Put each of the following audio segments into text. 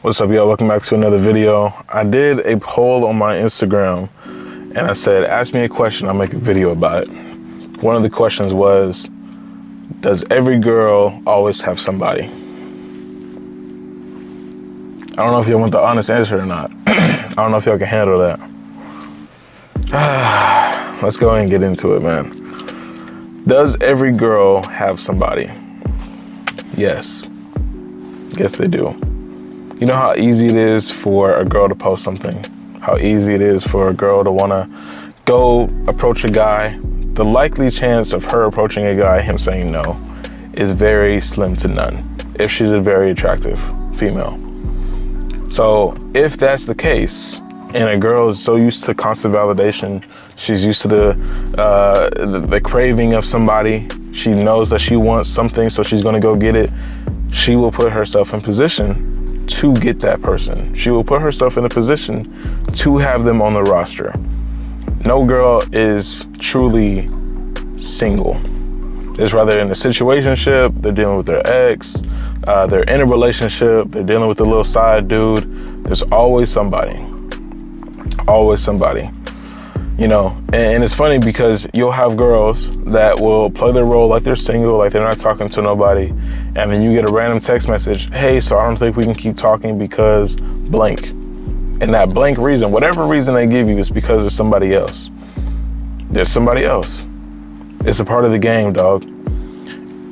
What's up, y'all? Welcome back to another video. I did a poll on my Instagram and I said, ask me a question, I'll make a video about it. One of the questions was, does every girl always have somebody? I don't know if y'all want the honest answer or not. I don't know if y'all can handle that. Let's go ahead and get into it, man. Does every girl have somebody? Yes. Yes, they do. You know how easy it is for a girl to post something? How easy it is for a girl to want to go approach a guy? The likely chance of her approaching a guy, him saying no, is very slim to none if she's a very attractive female. So if that's the case, and a girl is so used to constant validation, she's used to the craving of somebody, she knows that she wants something, so she's going to go get it, she will put herself in position to get that person. She will put herself in a position to have them on the roster. No girl is truly single. It's rather in a situationship, they're dealing with their ex, they're in a relationship, they're dealing with a little side dude. There's always somebody. Always somebody. You know, and it's funny because you'll have girls that will play their role like they're single, like they're not talking to nobody, and then you get a random text message, hey, so I don't think we can keep talking because blank. And that blank reason, whatever reason they give you, is because there's somebody else. There's somebody else. It's a part of the game, dog.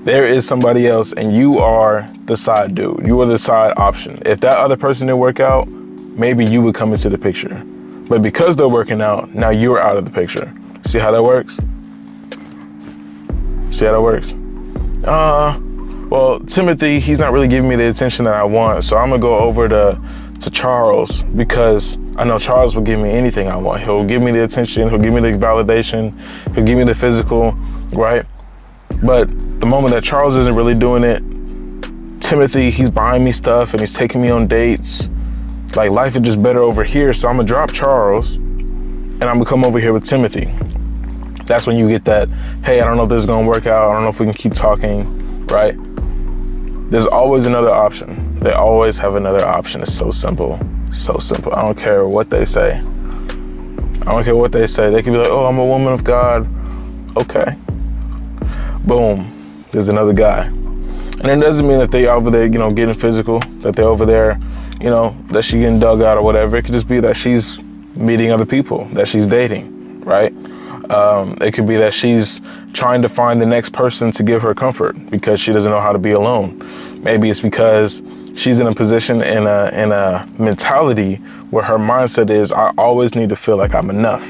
There is somebody else, and you are the side dude. You are the side option. If that other person didn't work out, maybe you would come into the picture. But because they're working out, now you're out of the picture. See how that works? See how that works? Well, Timothy, he's not really giving me the attention that I want, so I'm gonna go over to Charles, because I know Charles will give me anything I want. He'll give me the attention, he'll give me the validation, he'll give me the physical, right? But the moment that Charles isn't really doing it, Timothy, he's buying me stuff and he's taking me on dates. Like, life is just better over here, so I'm gonna drop Charles and I'm gonna come over here with Timothy. That's when you get that, hey, I don't know if this is gonna work out, I don't know if we can keep talking, right? There's always another option. They always have another option. It's so simple, so simple. I don't care what they say. I don't care what they say. They can be like, oh, I'm a woman of God. Okay. Boom, there's another guy. And it doesn't mean that they over there, you know, getting physical, that they're over there, you know, that she getting dug out or whatever. It could just be that she's meeting other people, that she's dating, right? It could be that she's trying to find the next person to give her comfort because she doesn't know how to be alone. Maybe it's because she's in a position, in a mentality where her mindset is, I always need to feel like I'm enough.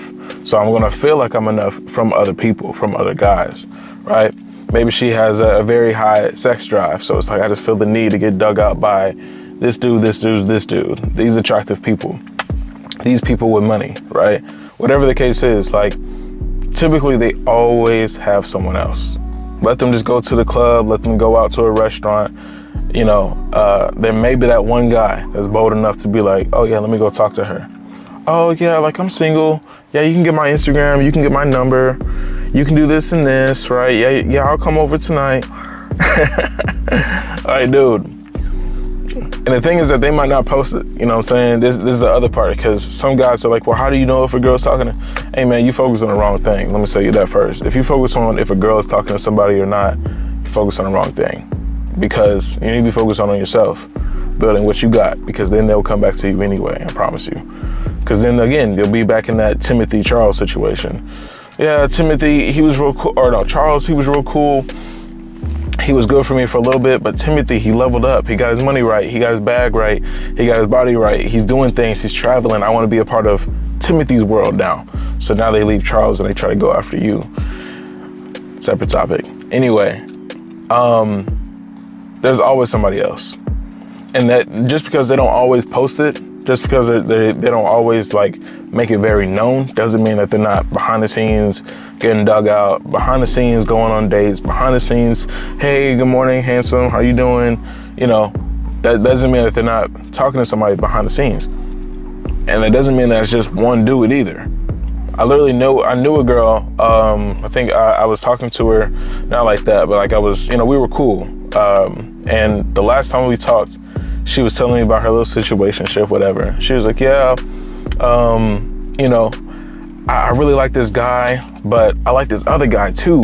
So I'm gonna feel like I'm enough from other people, from other guys, right? Maybe she has a very high sex drive. So it's like, I just feel the need to get dug out by this dude, this dude, this dude, these attractive people, these people with money, right? Whatever the case is, like, typically they always have someone else. Let them just go to the club, let them go out to a restaurant. You know, there may be that one guy that's bold enough to be like, oh yeah, let me go talk to her. Oh yeah, like, I'm single. Yeah, you can get my Instagram, you can get my number, you can do this and this, right? Yeah, I'll come over tonight. All right, dude. And the thing is that they might not post it, you know what I'm saying? This is the other part, because some guys are like, well, how do you know if a girl's talking to, hey man, you focus on the wrong thing. Let me tell you that first. If you focus on if a girl is talking to somebody or not, you focus on the wrong thing. Because you need to be focused on yourself, building what you got, because then they'll come back to you anyway, I promise you. Because then again, you'll be back in that Timothy Charles situation. Yeah, Timothy, he was real cool, or no, Charles, he was real cool. He was good for me for a little bit, but Timothy, he leveled up. He got his money right. He got his bag right. He got his body right. He's doing things. He's traveling. I want to be a part of Timothy's world now. So now they leave Charles and they try to go after you. Separate topic. Anyway, there's always somebody else. And that just because they don't always post it, just because they don't always like make it very known, doesn't mean that they're not behind the scenes getting dug out, behind the scenes going on dates, behind the scenes, hey, good morning, handsome, how you doing? You know, that doesn't mean that they're not talking to somebody behind the scenes. And that doesn't mean that it's just one dude either. I knew a girl, I think I was talking to her, not like that, but like I was, you know, we were cool. And the last time we talked, she was telling me about her little situationship, whatever. She was like, yeah, you know, I really like this guy, but I like this other guy too.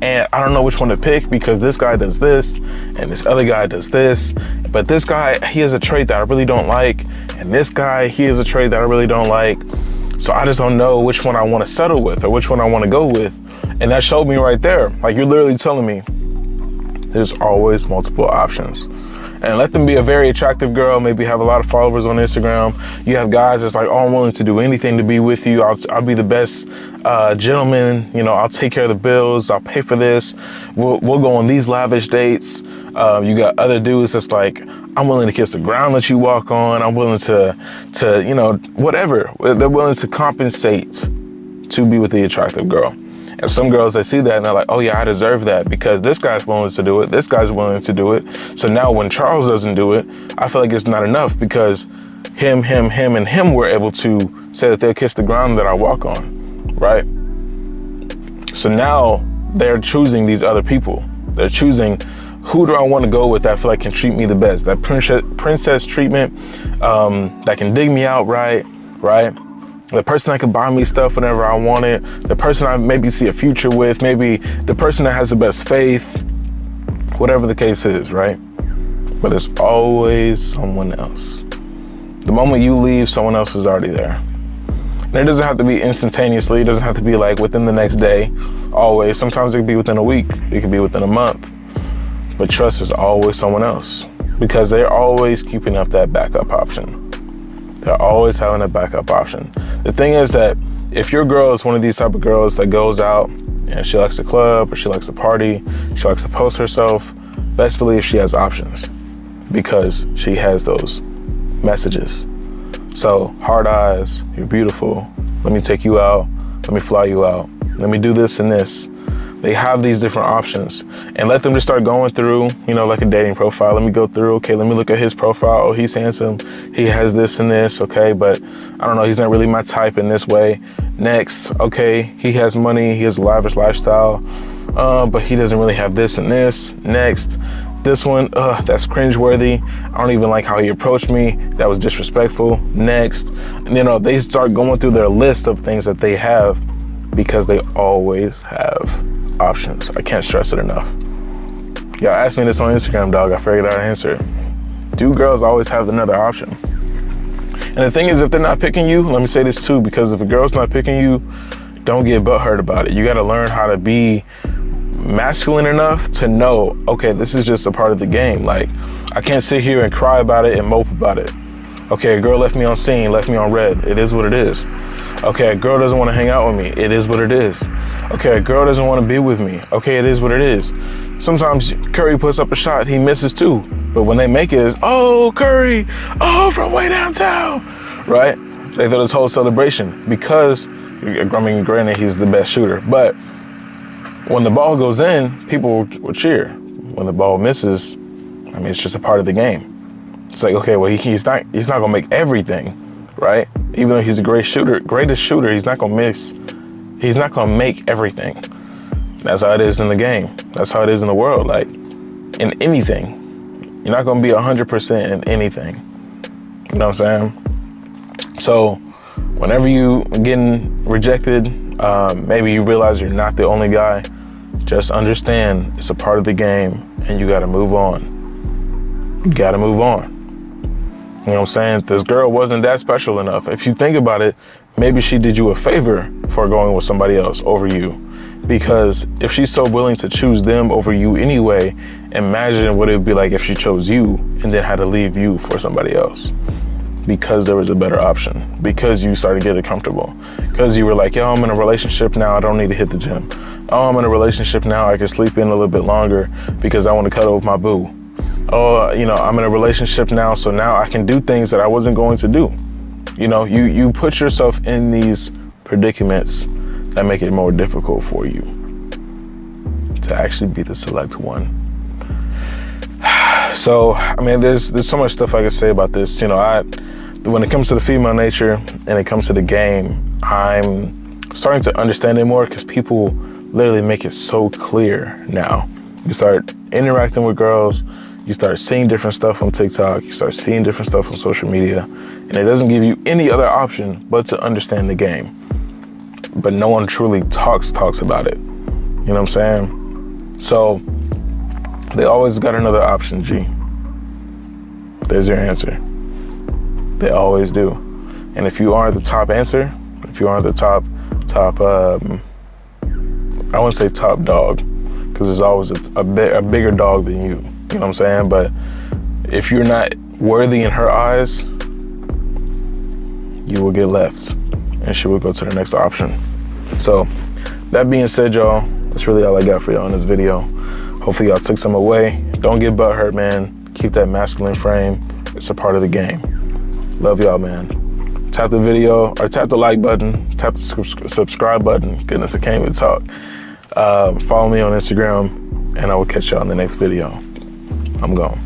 And I don't know which one to pick because this guy does this and this other guy does this. But this guy, he has a trait that I really don't like. And this guy, he has a trait that I really don't like. So I just don't know which one I want to settle with or which one I want to go with. And that showed me right there. Like, you're literally telling me there's always multiple options. And let them be a very attractive girl, maybe have a lot of followers on Instagram. You have guys that's like, oh, I'm willing to do anything to be with you. I'll be the best gentleman. You know, I'll take care of the bills. I'll pay for this. We'll go on these lavish dates. You got other dudes that's like, I'm willing to kiss the ground that you walk on. I'm willing to you know, whatever. They're willing to compensate to be with the attractive girl. And some girls, they see that and they're like, oh yeah, I deserve that because this guy's willing to do it. This guy's willing to do it. So now when Charles doesn't do it, I feel like it's not enough because him, and him were able to say that they'll kiss the ground that I walk on, right? So now they're choosing these other people. They're choosing, who do I want to go with that I feel like can treat me the best? That princess treatment, that can dig me out right? The person that can buy me stuff whenever I want it. The person I maybe see a future with. Maybe the person that has the best faith. Whatever the case is, right? But it's always someone else. The moment you leave, someone else is already there. And it doesn't have to be instantaneously. It doesn't have to be like within the next day. Always. Sometimes it could be within a week. It could be within a month. But trust, there's always someone else. Because they're always keeping up that backup option. They're always having a backup option. The thing is that if your girl is one of these type of girls that goes out and she likes to club or she likes to party, she likes to post herself, best believe she has options because she has those messages. So hard eyes, you're beautiful. Let me take you out. Let me fly you out. Let me do this and this. They have these different options and let them just start going through, you know, like a dating profile. Let me go through, okay, let me look at his profile. Oh, he's handsome. He has this and this, okay, but I don't know, he's not really my type in this way. Next, okay, he has money, he has a lavish lifestyle, but he doesn't really have this and this. Next, this one, that's cringeworthy. I don't even like how he approached me. That was disrespectful. Next, and, you know, they start going through their list of things that they have because they always have options. I can't stress it enough. Y'all asked me this on Instagram, dog. I figured out an answer. Do girls always have another option? And the thing is, if they're not picking you, let me say this too, because if a girl's not picking you, don't get butthurt about it. You got to learn how to be masculine enough to know, okay, this is just a part of the game. Like, I can't sit here and cry about it and mope about it. Okay, a girl left me on scene, left me on red. It is what it is. Okay, a girl doesn't want to hang out with me. It is what it is. Okay, a girl doesn't want to be with me. Okay, it is what it is. Sometimes Curry puts up a shot, he misses too. But when they make it, it's, oh, Curry, oh, from way downtown, right? They throw this whole celebration because, I mean, granted, he's the best shooter. But when the ball goes in, people will cheer. When the ball misses, I mean, it's just a part of the game. It's like, okay, well, he's not gonna make everything, right? Even though he's a greatest shooter, he's not gonna miss. He's not gonna make everything. That's how it is in the game. That's how it is in the world. Like, in anything, you're not gonna be 100% in anything. You know what I'm saying? So, whenever you getting rejected, maybe you realize you're not the only guy. Just understand it's a part of the game, and you gotta move on. You gotta move on. You know what I'm saying? This girl wasn't that special enough. If you think about it, maybe she did you a favor for going with somebody else over you. Because if she's so willing to choose them over you anyway, imagine what it would be like if she chose you and then had to leave you for somebody else. Because there was a better option. Because you started getting comfortable. Because you were like, yo, I'm in a relationship now, I don't need to hit the gym. Oh, I'm in a relationship now, I can sleep in a little bit longer because I want to cuddle with my boo. Oh, you know, I'm in a relationship now, so now I can do things that I wasn't going to do. You know, you put yourself in these predicaments that make it more difficult for you to actually be the select one. So, I mean, there's so much stuff I could say about this. You know, when it comes to the female nature and it comes to the game, I'm starting to understand it more because people literally make it so clear now. You start interacting with girls, You start seeing different stuff on TikTok, you start seeing different stuff on social media, and it doesn't give you any other option but to understand the game. But no one truly talks about it. You know what I'm saying? So they always got another option, G. There's your answer. They always do. And if you aren't the top answer, if you aren't the top, I wouldn't say top dog, because there's always a bigger dog than you. You know what I'm saying? But if you're not worthy in her eyes, you will get left and she will go to the next option. So that being said, y'all, that's really all I got for y'all in this video. Hopefully y'all took some away. Don't get butthurt, man. Keep that masculine frame. It's a part of the game. Love y'all, man. Tap the video, or tap the like button, tap the subscribe button. Goodness, I can't even talk. Follow me on Instagram, and I will catch y'all in the next video. I'm gone.